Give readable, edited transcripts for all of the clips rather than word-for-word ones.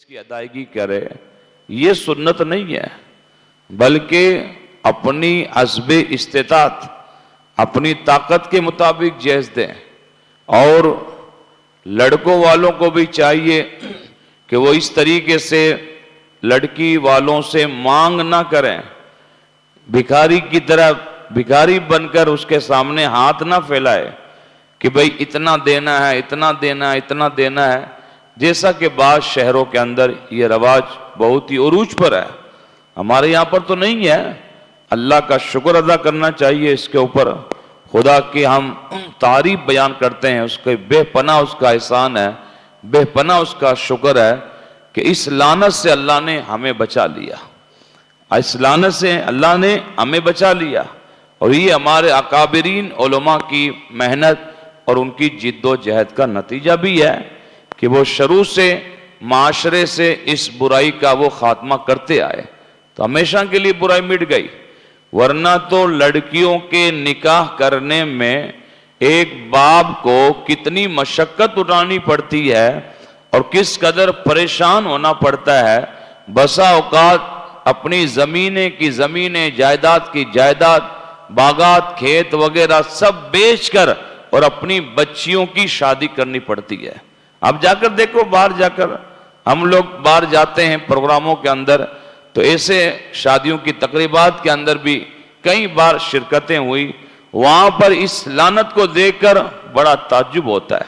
की अदायगी करे, ये सुन्नत नहीं है, बल्कि अपनी हस्बे इस्तेतात, अपनी ताकत के मुताबिक जैज दें। और लड़कों वालों को भी चाहिए कि वो इस तरीके से लड़की वालों से मांग ना करें, भिखारी की तरह भिखारी बनकर उसके सामने हाथ ना फैलाए कि भाई इतना देना है, इतना देना है, इतना देना है। जैसा कि बाद शहरों के अंदर ये रवाज बहुत ही उरूज पर है, हमारे यहाँ पर तो नहीं है। अल्लाह का शुक्र अदा करना चाहिए इसके ऊपर, खुदा की हम तारीफ बयान करते हैं, उसके बेपनाह उसका एहसान है, बेपनाह उसका शुक्र है कि इस लानत से अल्लाह ने हमें बचा लिया, इस लानत से अल्लाह ने हमें बचा लिया। और ये हमारे अकाबिरीन उलमा की मेहनत और उनकी जिद्दोजहद का नतीजा भी है कि वो शुरू से माशरे से इस बुराई का वो खात्मा करते आए, तो हमेशा के लिए बुराई मिट गई। वरना तो लड़कियों के निकाह करने में एक बाप को कितनी मशक्कत उठानी पड़ती है और किस कदर परेशान होना पड़ता है। बसा औकात अपनी जमीनें की जमीनें, जायदाद की जायदाद, बागात, खेत वगैरह सब बेचकर और अपनी बच्चियों की शादी करनी पड़ती है। अब जाकर देखो, बाहर जाकर हम लोग बाहर जाते हैं प्रोग्रामों के अंदर, तो ऐसे शादियों की तकरीबात के अंदर भी कई बार शिरकतें हुई। वहां पर इस लानत को देखकर बड़ा ताज्जुब होता है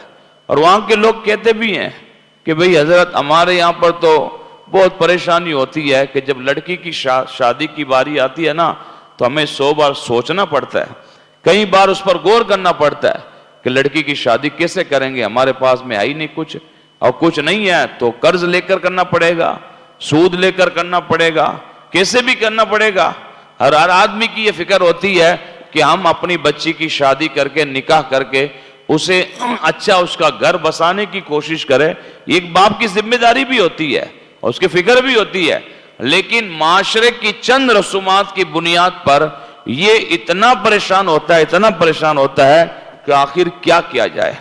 और वहां के लोग कहते भी हैं कि भाई हजरत, हमारे यहाँ पर तो बहुत परेशानी होती है कि जब लड़की की शादी की बारी आती है ना, तो हमें 100 बार सोचना पड़ता है, कई बार उस पर गौर करना पड़ता है कि लड़की की शादी कैसे करेंगे, हमारे पास में है ही नहीं कुछ, और कुछ नहीं है तो कर्ज लेकर करना पड़ेगा, सूद लेकर करना पड़ेगा, कैसे भी करना पड़ेगा। हर आदमी की ये फिक्र होती है कि हम अपनी बच्ची की शादी करके, निकाह करके उसे अच्छा उसका घर बसाने की कोशिश करें। एक बाप की जिम्मेदारी भी होती है और उसकी फिक्र भी होती है, लेकिन माशरे की चंद रसूमात की बुनियाद पर ये इतना परेशान होता है, इतना परेशान होता है कि आखिर क्या किया जाए।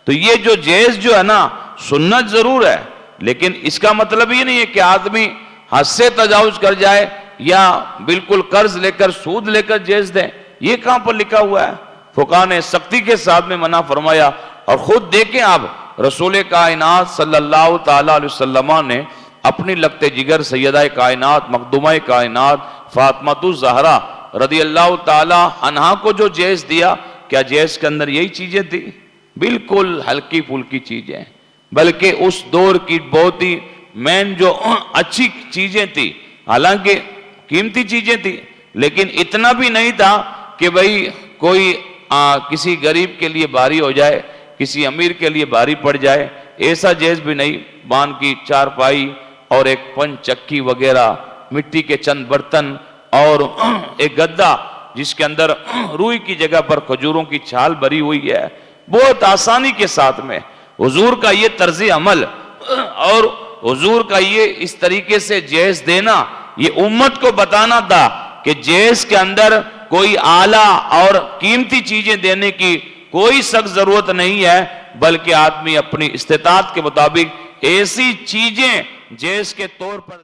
तो ये जो जहेज जो है ना, सुन्नत जरूर है, लेकिन इसका मतलब ये नहीं है कि आदमी हद से तजावुज कर जाए या बिल्कुल कर्ज लेकर, सूद लेकर जहेज दें। ये कहां पर लिखा हुआ है? फुकाहा ने सख्ती के साथ में मना फरमाया। और खुद देखें आप, रसूल कायनात सल्लल्लाहु ताला अलैहि वसल्लम ने अपनी लगते जिगर सैयदा कायनात, मखदूमा कायनात फातिमातुज़ ज़हरा रदी अल्लाह ताला अन्हा को जो जहेज दिया, क्या जहेज के अंदर यही चीजें थी? बिल्कुल हल्की फुल्की चीजें, बल्कि उस दौर की बहुत ही मेन जो अच्छी चीजें थी, हालांकि कीमती चीजें थी, लेकिन इतना भी नहीं था कि भाई कोई किसी गरीब के लिए भारी हो जाए, किसी अमीर के लिए भारी पड़ जाए, ऐसा जहेज भी नहीं। बान की चारपाई और एक पंचक्की वगैरह, मिट्टी के चंद बर्तन और एक गद्दा जिसके अंदर रूई की जगह पर खजूरों की छाल भरी हुई है, बहुत आसानी के साथ में हुजूर का ये तर्ज अमल और हुजूर का ये इस तरीके से जहेज देना, ये उम्मत को बताना था कि जहेज के अंदर कोई आला और कीमती चीजें देने की कोई सख्त जरूरत नहीं है, बल्कि आदमी अपनी इस्तेताअत के मुताबिक ऐसी चीजें जहेज के तौर पर